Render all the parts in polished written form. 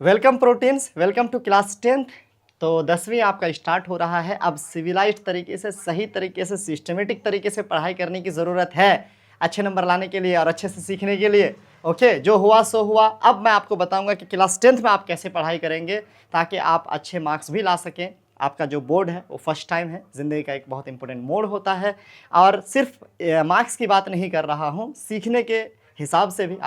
Welcome proteins, welcome to class 10th। तो 10वीं आपका स्टार्ट हो रहा है। अब सिविलाइज्ड तरीके से, सही तरीके से, सिस्टमेटिक तरीके से पढ़ाई करने की ज़रूरत है अच्छे नंबर लाने के लिए और अच्छे से सीखने के लिए। ओके, जो हुआ सो हुआ। अब मैं आपको बताऊंगा कि क्लास 10th में आप कैसे पढ़ाई करेंगे ताकि आप अच्छे मार्क्स भी ला सकें। आपका जो बोर्ड है वो फर्स्ट टाइम है, ज़िंदगी का एक बहुत इंपॉर्टेंट मोड़ होता है। और सिर्फ मार्क्स की बात नहीं कर रहा हूँ, सीखने के हिसाब से भी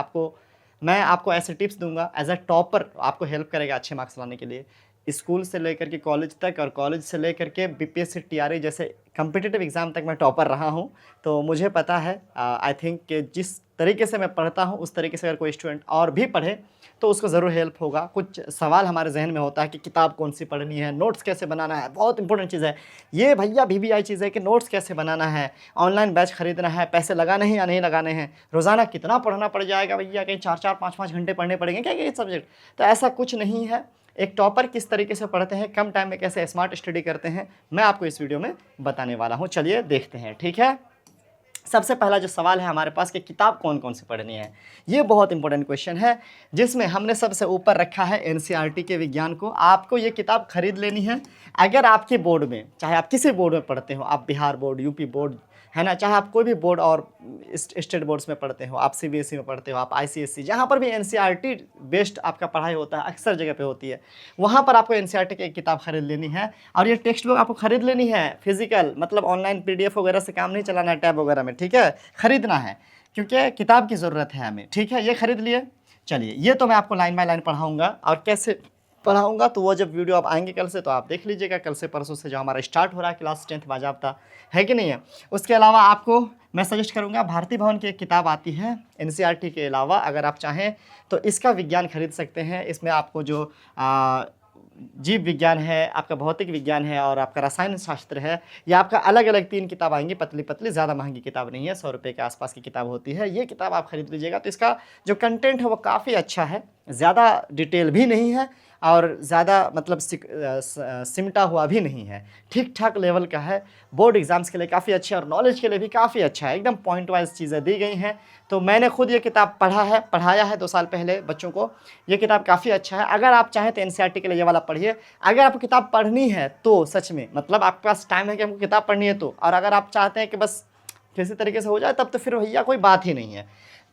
मैं आपको ऐसे टिप्स दूंगा एज अ टॉपर, आपको हेल्प करेगा अच्छे मार्क्स लाने के लिए। स्कूल से लेकर के कॉलेज तक और कॉलेज से लेकर के बीपीएससी टीआरई जैसे कम्पिटिटिव एग्ज़ाम तक मैं टॉपर रहा हूं। तो मुझे पता है, आई थिंक कि जिस तरीके से मैं पढ़ता हूं उस तरीके से अगर कोई स्टूडेंट और भी पढ़े तो उसको ज़रूर हेल्प होगा। कुछ सवाल हमारे जहन में होता है कि किताब कौन सी पढ़नी है, नोट्स कैसे बनाना है। बहुत इंपॉर्टेंट चीज़ है ये भैया, VVI चीज़ है कि नोट्स कैसे बनाना है, ऑनलाइन बैच खरीदना है, पैसे लगाने हैं या नहीं लगाने हैं, रोज़ाना कितना पढ़ना पड़ जाएगा भैया, कहीं 4-4 5-5 घंटे पढ़ने पड़ेंगे क्या ये सब्जेक्ट। तो ऐसा कुछ नहीं है। एक टॉपर किस तरीके से पढ़ते हैं, कम टाइम में कैसे स्मार्ट स्टडी करते हैं, मैं आपको इस वीडियो में बताने वाला हूँ। चलिए देखते हैं, ठीक है। सबसे पहला जो सवाल है हमारे पास कि किताब कौन कौन सी पढ़नी है, ये बहुत इंपॉर्टेंट क्वेश्चन है जिसमें हमने सबसे ऊपर रखा है एनसीईआरटी के विज्ञान को। आपको ये किताब खरीद लेनी है। अगर आपके बोर्ड में, चाहे आप किसी बोर्ड में पढ़ते हो, आप बिहार बोर्ड, यूपी बोर्ड, है ना, चाहे आप कोई भी बोर्ड और स्टेट बोर्ड्स में पढ़ते हो, आप सीबीएसई में पढ़ते हो, आप आईसीएसई, जहाँ पर भी एनसीईआरटी बेस्ड आपका पढ़ाई होता है, अक्सर जगह पे होती है, वहाँ पर आपको एनसीईआरटी की एक किताब खरीद लेनी है। और ये टेक्स्ट बुक आपको खरीद लेनी है फिजिकल, मतलब ऑनलाइन पीडीएफ वगैरह से काम नहीं चलाना है टैब वगैरह में, ठीक है, खरीदना है क्योंकि किताब की ज़रूरत है हमें, ठीक है। ये खरीद लिए। चलिए, ये तो मैं आपको लाइन बाय लाइन पढ़ाऊँगा और कैसे पढ़ाऊँगा तो वो जब वीडियो आप आएंगे कल से तो आप देख लीजिएगा। कल से परसों से जो हमारा स्टार्ट हो रहा है क्लास 10th बाजाबता, है कि नहीं है। उसके अलावा आपको मैं सजेस्ट करूंगा, भारती भवन की एक किताब आती है एनसीईआरटी के अलावा, अगर आप चाहें तो इसका विज्ञान खरीद सकते हैं। इसमें आपको जो जीव विज्ञान है, आपका भौतिक विज्ञान है और आपका रसायन शास्त्र है, ये आपका अलग अलग 3 किताब आएंगी, पतली पतली, ज़्यादा महंगी किताब नहीं है, 100 रुपये के आसपास की किताब होती है। ये किताब आप खरीद लीजिएगा। तो इसका जो कंटेंट है वो काफ़ी अच्छा है, ज़्यादा डिटेल भी नहीं है और ज़्यादा मतलब सिमटा हुआ भी नहीं है, ठीक ठाक लेवल का है। बोर्ड एग्ज़ाम्स के लिए काफ़ी अच्छा है और नॉलेज के लिए भी काफ़ी अच्छा है, एकदम पॉइंट वाइज चीज़ें दी गई हैं। तो मैंने खुद ये किताब पढ़ाया है 2 साल पहले बच्चों को। ये किताब काफ़ी अच्छा है। अगर आप चाहें तो एनसीईआरटी के लिए ये वाला पढ़िए। अगर आपको किताब पढ़नी है तो सच में, मतलब आपके पास टाइम है कि हमको किताब पढ़नी है तो, और अगर आप चाहते हैं कि बस किसी तरीके से हो जाए तब तो फिर भैया कोई बात ही नहीं है।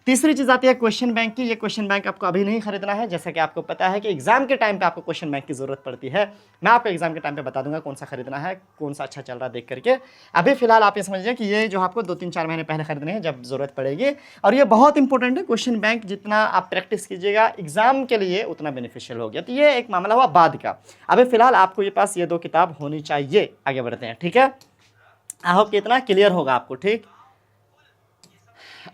तीसरी चीज़ आती है क्वेश्चन बैंक की। ये क्वेश्चन बैंक आपको अभी नहीं खरीदना है, जैसा कि आपको पता है कि एग्जाम के टाइम पे आपको क्वेश्चन बैंक की ज़रूरत पड़ती है। मैं आपको एग्जाम के टाइम पे बता दूंगा कौन सा खरीदना है, कौन सा अच्छा चल रहा है देख करके। अभी फिलहाल आप ये समझिए कि ये जो आपको 2-3-4 महीने पहले खरीदने हैं जब ज़रूरत पड़ेगी। और ये बहुत इंपॉर्टेंट है क्वेश्चन बैंक, जितना आप प्रैक्टिस कीजिएगा एग्जाम के लिए उतना बेनिफिशियल हो गया। तो ये एक मामला हुआ बाद का। अभी फिलहाल आपको ये पास ये 2 किताब होनी चाहिए। आगे बढ़ते हैं, ठीक है। आई होप कि इतना क्लियर होगा आपको, ठीक।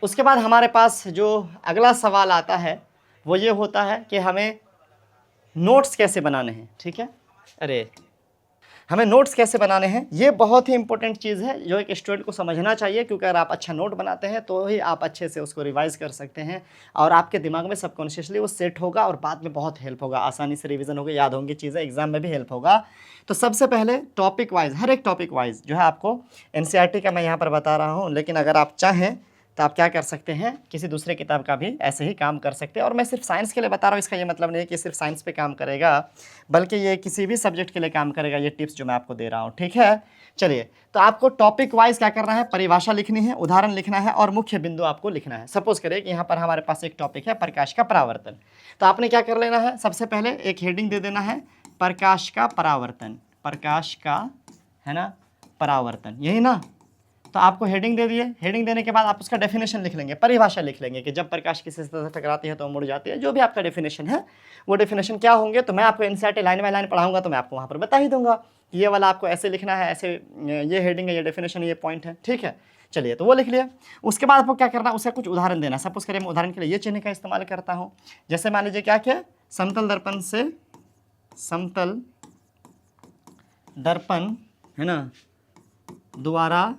उसके बाद हमारे पास जो अगला सवाल आता है वो ये होता है कि हमें नोट्स कैसे बनाने हैं, ठीक है। अरे, हमें नोट्स कैसे बनाने हैं, ये बहुत ही इंपॉर्टेंट चीज़ है जो एक स्टूडेंट को समझना चाहिए, क्योंकि अगर आप अच्छा नोट बनाते हैं तो ही आप अच्छे से उसको रिवाइज कर सकते हैं और आपके दिमाग में सबकॉन्शियसली वो सेट होगा और बाद में बहुत हेल्प होगा, आसानी से रिवीजन होगा, याद होंगी चीज़ें, एग्जाम में भी हेल्प होगा। तो सबसे पहले टॉपिक वाइज, हर एक टॉपिक वाइज जो है आपको एनसीईआरटी का मैं यहाँ पर बता रहा हूँ, लेकिन अगर आप चाहें तो आप क्या कर सकते हैं, किसी दूसरे किताब का भी ऐसे ही काम कर सकते हैं। और मैं सिर्फ साइंस के लिए बता रहा हूँ, इसका ये मतलब नहीं है कि सिर्फ साइंस पे काम करेगा, बल्कि ये किसी भी सब्जेक्ट के लिए काम करेगा, ये टिप्स जो मैं आपको दे रहा हूँ, ठीक है। चलिए, तो आपको टॉपिक वाइज क्या करना है, परिभाषा लिखनी है, उदाहरण लिखना है और मुख्य बिंदु आपको लिखना है। सपोज करिए कि यहाँ पर हमारे पास एक टॉपिक है प्रकाश का परावर्तन। तो आपने क्या कर लेना है, सबसे पहले एक हेडिंग दे देना है, प्रकाश का परावर्तन, प्रकाश का, है ना, परावर्तन, यही ना। तो आपको हेडिंग दे दिए। हेडिंग देने के बाद आप उसका डेफिनेशन लिख लेंगे, परिभाषा लिख लेंगे कि जब प्रकाश किसी सतह से टकराती है तो मुड़ जाती है। जो भी आपका डेफिनेशन है वो डेफिनेशन क्या होंगे, तो मैं आपको एनसीईआरटी लाइन बाय लाइन पढ़ाऊंगा तो मैं आपको वहाँ पर बता ही दूंगा कि ये वाला आपको ऐसे लिखना है, ऐसे, ये हेडिंग है, ये डेफिनेशन, ये पॉइंट है, ठीक है। चलिए, तो वो लिख लिया। उसके बाद आपको क्या करना है, उसका कुछ उदाहरण देना। सपोज करिए मैं उदाहरण के लिए ये चिन्ह का इस्तेमाल करता हूँ। जैसे मान लीजिए क्या क्या, समतल दर्पण से, समतल दर्पण, है ना, द्वारा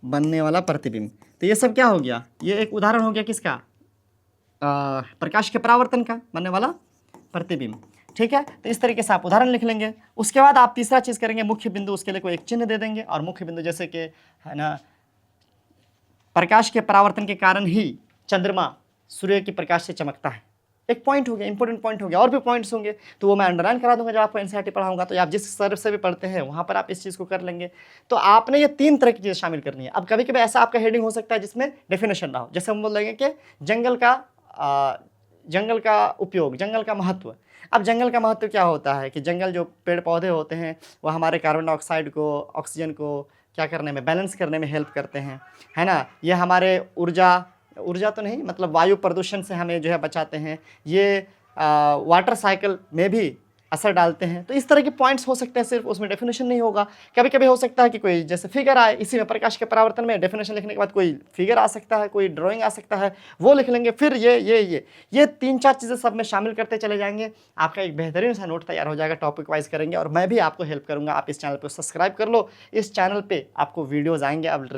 बनने वाला प्रतिबिंब। तो ये सब क्या हो गया, ये एक उदाहरण हो गया किसका, प्रकाश के परावर्तन का बनने वाला प्रतिबिंब, ठीक है। तो इस तरीके से आप उदाहरण लिख लेंगे। उसके बाद आप तीसरा चीज़ करेंगे, मुख्य बिंदु, उसके लिए कोई एक चिन्ह दे देंगे। और मुख्य बिंदु जैसे कि, है ना, प्रकाश के परावर्तन के कारण ही चंद्रमा सूर्य की प्रकाश से चमकता है, एक पॉइंट हो गया, इंपॉर्टेंट पॉइंट हो गया, और भी पॉइंट्स होंगे तो वो मैं अंडरलाइन करा दूंगा जब आपको एनसीईआरटी पढ़ाऊंगा। तो आप जिस सर से भी पढ़ते हैं वहाँ पर आप इस चीज़ को कर लेंगे। तो आपने ये 3 तरह की चीज़ें शामिल करनी है। अब कभी कभी ऐसा आपका हेडिंग हो सकता है जिसमें डेफिनेशन ना हो, जैसे हम बोल देंगे कि जंगल का उपयोग, जंगल का महत्व। अब जंगल का महत्व क्या होता है कि जंगल जो पेड़ पौधे होते हैं वो हमारे कार्बन डाइऑक्साइड को, ऑक्सीजन को क्या करने में, बैलेंस करने में हेल्प करते हैं, है ना। ये हमारे ऊर्जा तो नहीं, मतलब वायु प्रदूषण से हमें जो है बचाते हैं। ये वाटर साइकिल में भी असर डालते हैं। तो इस तरह के पॉइंट्स हो सकते हैं, सिर्फ उसमें डेफिनेशन नहीं होगा। कभी कभी हो सकता है कि कोई जैसे फिगर आए, इसी में प्रकाश के परावर्तन में डेफिनेशन लिखने के बाद कोई फिगर आ सकता है, कोई ड्राइंग आ सकता है, वो लिख लेंगे। फिर ये 3-4 चीज़ें सब में शामिल करते चले जाएंगे, आपका एक बेहतरीन सा नोट तैयार हो जाएगा। टॉपिक वाइज करेंगे और मैं भी आपको हेल्प करूँगा। आप इस चैनल पर सब्सक्राइब कर लो, इस चैनल पर आपको वीडियोज़ आएंगे। अब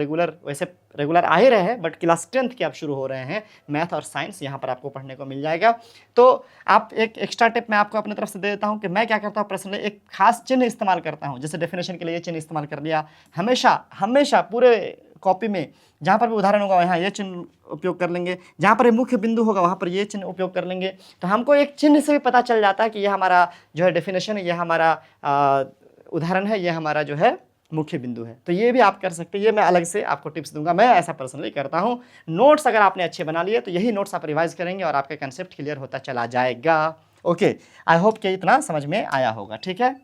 रेगुलर आ ही रहे हैं, बट क्लास 10th के आप शुरू हो रहे हैं, मैथ और साइंस यहाँ पर आपको पढ़ने को मिल जाएगा। तो आप एक एक्स्ट्रा टिप मैं आपको अपनी तरफ से दे देता हूँ कि मैं क्या करता हूँ, पर्सनली एक खास चिन्ह इस्तेमाल करता हूँ। जैसे डेफिनेशन के लिए ये चिन्ह इस्तेमाल कर लिया, हमेशा पूरे कॉपी में जहाँ पर भी उदाहरण होगा वहाँ ये चिन्ह उपयोग कर लेंगे, जहाँ पर मुख्य बिंदु होगा वहाँ पर ये चिन्ह उपयोग कर लेंगे। तो हमको एक चिन्ह से भी पता चल जाता है कि ये हमारा जो है डेफिनेशन है, ये हमारा उदाहरण है, ये हमारा जो है मुख्य बिंदु है। तो ये भी आप कर सकते हैं, ये मैं अलग से आपको टिप्स दूंगा, मैं ऐसा पर्सनली करता हूँ। नोट्स अगर आपने अच्छे बना लिए तो यही नोट्स आप रिवाइज करेंगे और आपका कंसेप्ट क्लियर होता चला जाएगा। ओके, आई होप कि इतना समझ में आया होगा। ठीक है,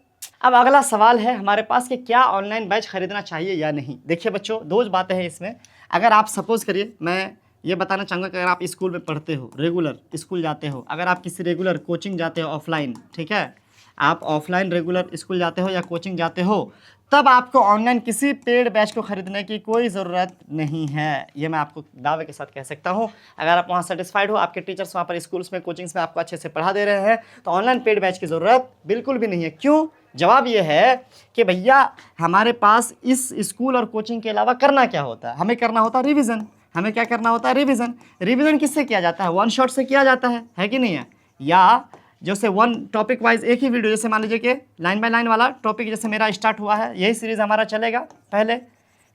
अब अगला सवाल है हमारे पास कि क्या ऑनलाइन बैच खरीदना चाहिए या नहीं। देखिए बच्चों, दो बातें हैं इसमें। अगर आप सपोज करिए, मैं ये बताना चाहूँगा कि अगर आप स्कूल में पढ़ते हो, रेगुलर स्कूल जाते हो, अगर आप किसी रेगुलर कोचिंग जाते हो ऑफलाइन, ठीक है, आप ऑफलाइन रेगुलर स्कूल जाते हो या कोचिंग जाते हो, तब आपको ऑनलाइन किसी पेड बैच को खरीदने की कोई ज़रूरत नहीं है। ये मैं आपको दावे के साथ कह सकता हूँ। अगर आप वहाँ सेटिस्फाइड हो, आपके टीचर्स वहाँ पर स्कूल्स में, कोचिंग्स में आपको अच्छे से पढ़ा दे रहे हैं, तो ऑनलाइन पेड बैच की ज़रूरत बिल्कुल भी नहीं है। क्यों? जवाब ये है कि भैया हमारे पास इस स्कूल और कोचिंग के अलावा करना क्या होता है, हमें करना होता है रिविज़न। हमें क्या करना होता है? रिविज़न। रिविज़न किससे किया जाता है? वन शॉट से किया जाता है कि नहीं है? या जैसे वन टॉपिक वाइज एक ही वीडियो, जैसे मान लीजिए कि लाइन बाय लाइन वाला टॉपिक जैसे मेरा स्टार्ट हुआ है, यही सीरीज़ हमारा चलेगा पहले।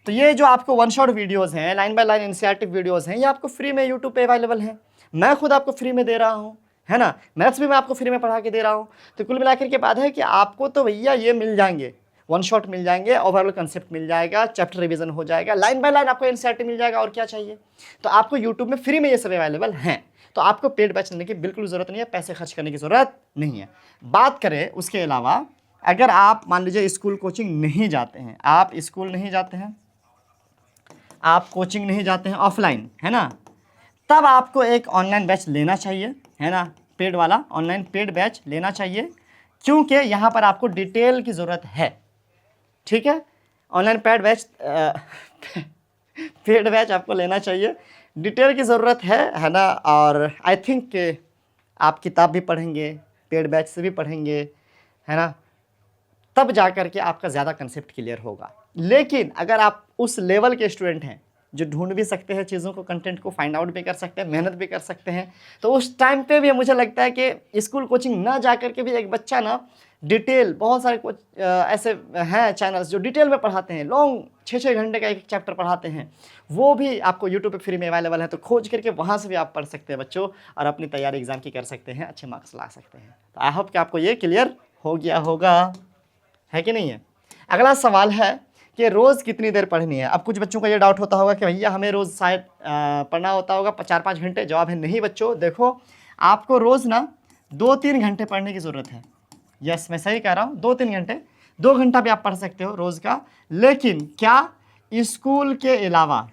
तो ये जो आपको वन शॉट वीडियोज़ हैं, line by line NCERT videos हैं, ये आपको फ्री में यूट्यूब पे अवेलेबल हैं। मैं खुद आपको फ्री में दे रहा हूँ, है ना। मैथ्स भी मैं आपको फ्री में पढ़ा के दे रहा हूँ। तो कुल मिलाकर के बात है कि आपको तो भैया ये मिल जाएंगे, वन शॉट मिल जाएंगे, ओवरऑल कंसेप्ट मिल जाएगा, चैप्टर रिवीजन हो जाएगा, लाइन बाय लाइन आपको एनसीईआरटी मिल जाएगा, और क्या चाहिए। तो आपको यूट्यूब में फ्री में ये सब अवेलेबल हैं। तो आपको पेड बैच लेने की बिल्कुल ज़रूरत नहीं है, पैसे खर्च करने की ज़रूरत नहीं है। बात करें उसके अलावा, अगर आप मान लीजिए स्कूल कोचिंग नहीं जाते हैं, आप स्कूल नहीं जाते हैं, आप कोचिंग नहीं जाते हैं ऑफलाइन, है ना, तब आपको एक ऑनलाइन बैच लेना चाहिए, है ना, पेड वाला ऑनलाइन पेड बैच लेना चाहिए, क्योंकि यहाँ पर आपको डिटेल की ज़रूरत है। ठीक है, ऑनलाइन पेड बैच आपको लेना चाहिए, डिटेल की ज़रूरत है ना। और आई थिंक कि आप किताब भी पढ़ेंगे, पेड बैच से भी पढ़ेंगे, है ना, तब जा कर के आपका ज़्यादा कंसेप्ट क्लियर होगा। लेकिन अगर आप उस लेवल के स्टूडेंट हैं जो ढूंढ भी सकते हैं चीज़ों को, कंटेंट को फाइंड आउट भी कर सकते हैं, मेहनत भी कर सकते हैं, तो उस टाइम पे भी मुझे लगता है कि स्कूल कोचिंग ना जा कर के भी एक बच्चा ना डिटेल, बहुत सारे ऐसे हैं चैनल्स जो डिटेल में पढ़ाते हैं, लॉन्ग 6-6 घंटे का एक चैप्टर पढ़ाते हैं, वो भी आपको यूट्यूब पे फ्री में अवेलेबल है। तो खोज करके वहाँ से भी आप पढ़ सकते हैं बच्चों, और अपनी तैयारी एग्जाम की कर सकते हैं, अच्छे मार्क्स ला सकते हैं। तो आई होप कि आपको ये क्लियर हो गया होगा, है कि नहीं है। अगला सवाल है कि रोज़ कितनी देर पढ़नी है। अब कुछ बच्चों का ये डाउट होता होगा कि भैया हमें रोज़ शायद पढ़ना होता होगा 4-5 घंटे। जवाब है नहीं बच्चों, देखो आपको रोज़ ना 2-3 घंटे पढ़ने की ज़रूरत है। यस, मैं सही कह रहा हूँ, 2-3 घंटे, 2 घंटा भी आप पढ़ सकते हो रोज़ का। लेकिन क्या स्कूल के अलावा,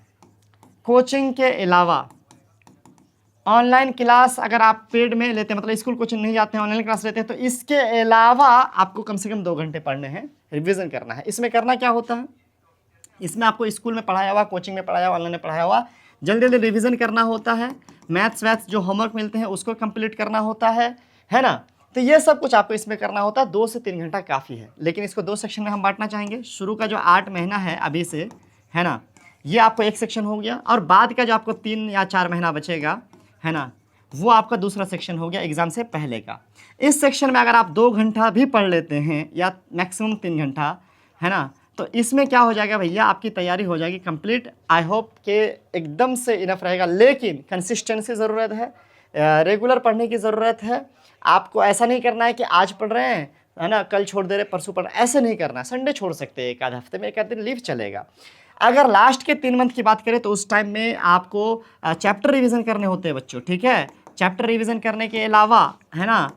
कोचिंग के अलावा, ऑनलाइन क्लास अगर आप पेड में लेते हैं, मतलब स्कूल कोचिंग नहीं जाते हैं, ऑनलाइन क्लास लेते हैं, तो इसके अलावा आपको कम से कम 2 घंटे पढ़ने हैं, रिवीजन करना है। इसमें करना क्या होता है, इसमें आपको स्कूल में पढ़ाया हुआ, कोचिंग में पढ़ाया हुआ, ऑनलाइन में पढ़ाया हुआ जल्दी जल्दी रिवीजन करना होता है। मैथ्स जो होमवर्क मिलते हैं उसको कंप्लीट करना होता है ना। तो ये सब कुछ आपको इसमें करना होता है। 2 से 3 घंटा काफ़ी है। लेकिन इसको 2 सेक्शन में हम बांटना चाहेंगे। शुरू का जो 8 महीना है अभी से, है ना, ये आपको एक सेक्शन हो गया, और बाद का जो आपको 3 या 4 महीना बचेगा, है ना, वो आपका दूसरा सेक्शन हो गया एग्ज़ाम से पहले का। इस सेक्शन में अगर आप 2 घंटा भी पढ़ लेते हैं या मैक्सिमम 3 घंटा, है ना, तो इसमें क्या हो जाएगा भैया, आपकी तैयारी हो जाएगी कंप्लीट। आई होप कि एकदम से इनफ रहेगा, लेकिन कंसिस्टेंसी ज़रूरत है, रेगुलर पढ़ने की ज़रूरत है। आपको ऐसा नहीं करना है कि आज पढ़ रहे हैं, है ना, कल छोड़ दे रहे, परसों पढ़ रहे, ऐसे नहीं करना। संडे छोड़ सकते हैं, एक आध हफ्ते में एक आध दिन लीव चलेगा। अगर लास्ट के 3 मंथ की बात करें तो उस टाइम में आपको चैप्टर रिवीजन करने होते हैं बच्चों, ठीक है। चैप्टर रिवीजन करने के अलावा, है ना,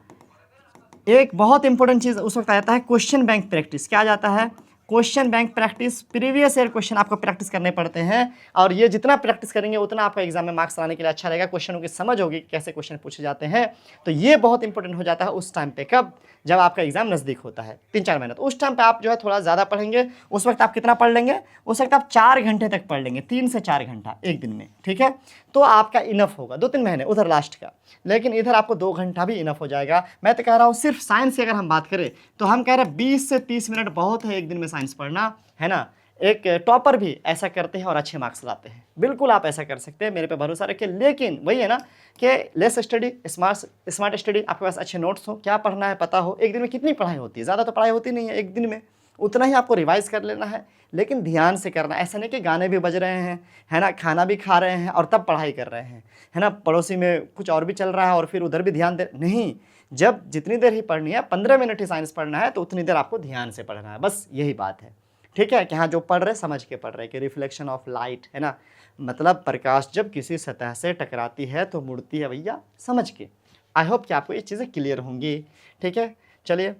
एक बहुत इंपॉर्टेंट चीज़ उस वक्त आ जाता है क्वेश्चन बैंक प्रैक्टिस। क्या आ जाता है? Question bank practice. Previous year question आपको प्रैक्टिस करने पड़ते हैं, और ये जितना प्रैक्टिस करेंगे उतना आपका एग्जाम में मार्क्स लाने के लिए अच्छा रहेगा। क्वेश्चनों की समझ होगी, कैसे क्वेश्चन पूछे जाते हैं। तो ये बहुत इंपॉर्टेंट हो जाता है उस टाइम पे। कब? जब आपका एग्जाम नज़दीक होता है 3-4 महीने। तो उस टाइम पे आप जो है थोड़ा ज़्यादा पढ़ेंगे। उस वक्त आप कितना पढ़ लेंगे? उस वक्त आप 4 घंटे तक पढ़ लेंगे, 3 से 4 घंटा एक दिन में, ठीक है। तो आपका इनफ होगा 2-3 महीने उधर लास्ट का, लेकिन इधर आपको 2 घंटा भी इनफ हो जाएगा। मैं तो कह रहा हूँ सिर्फ साइंस की अगर हम बात करें तो हम कह रहे हैं 20 से 30 मिनट बहुत है एक दिन में साइंस पढ़ना, है ना। एक टॉपर भी ऐसा करते हैं और अच्छे मार्क्स लाते हैं। बिल्कुल आप ऐसा कर सकते हैं, मेरे पे भरोसा रखिए। लेकिन वही है ना कि लेस स्टडी स्मार्ट स्टडी, आपके पास अच्छे नोट्स हो, क्या पढ़ना है पता हो। एक दिन में कितनी पढ़ाई होती है? ज़्यादा तो पढ़ाई होती नहीं है एक दिन में, उतना ही आपको रिवाइज कर लेना है, लेकिन ध्यान से करना। ऐसा नहीं कि गाने भी बज रहे हैं, है ना, खाना भी खा रहे हैं और तब पढ़ाई कर रहे हैं, है ना, पड़ोसी में कुछ और भी चल रहा है और फिर उधर भी ध्यान दे नहीं। जब जितनी देर ही पढ़नी है, 15 मिनट ही साइंस पढ़ना है, तो उतनी देर आपको ध्यान से पढ़ना है, बस यही बात है, ठीक है। कि हाँ, जो पढ़ रहे समझ के पढ़ रहे, कि रिफ्लेक्शन ऑफ लाइट, है ना, मतलब प्रकाश जब किसी सतह से टकराती है तो मुड़ती है भैया समझ के। आई होप कि आपको ये चीज़ें क्लियर होंगी, ठीक है। चलिए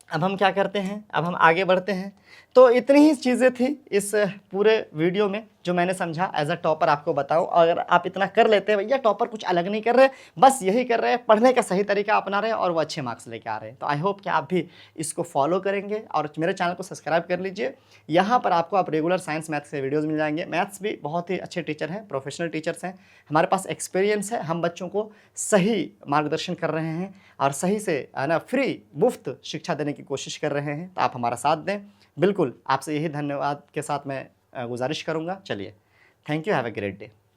अब हम क्या करते हैं, अब हम आगे बढ़ते हैं। तो इतनी ही चीज़ें थी इस पूरे वीडियो में जो मैंने समझा एज अ टॉपर आपको बताऊं। अगर आप इतना कर लेते हैं, भैया टॉपर कुछ अलग नहीं कर रहे, बस यही कर रहे हैं, पढ़ने का सही तरीका अपना रहे हैं और वो अच्छे मार्क्स लेके आ रहे हैं। तो आई होप कि आप भी इसको फॉलो करेंगे और मेरे चैनल को सब्सक्राइब कर लीजिए। यहाँ पर आपको आप रेगुलर साइंस मैथ्स के वीडियोज़ मिल जाएंगे। मैथ्स भी बहुत ही अच्छे टीचर हैं, प्रोफेशनल टीचर्स हैं, हमारे पास एक्सपीरियंस है, हम बच्चों को सही मार्गदर्शन कर रहे हैं और सही से, है ना, फ्री मुफ्त शिक्षा देने की कोशिश कर रहे हैं। तो आप हमारा साथ दें, बिल्कुल आपसे यही धन्यवाद के साथ मैं गुजारिश करूँगा। चलिए, thank you, have a great day.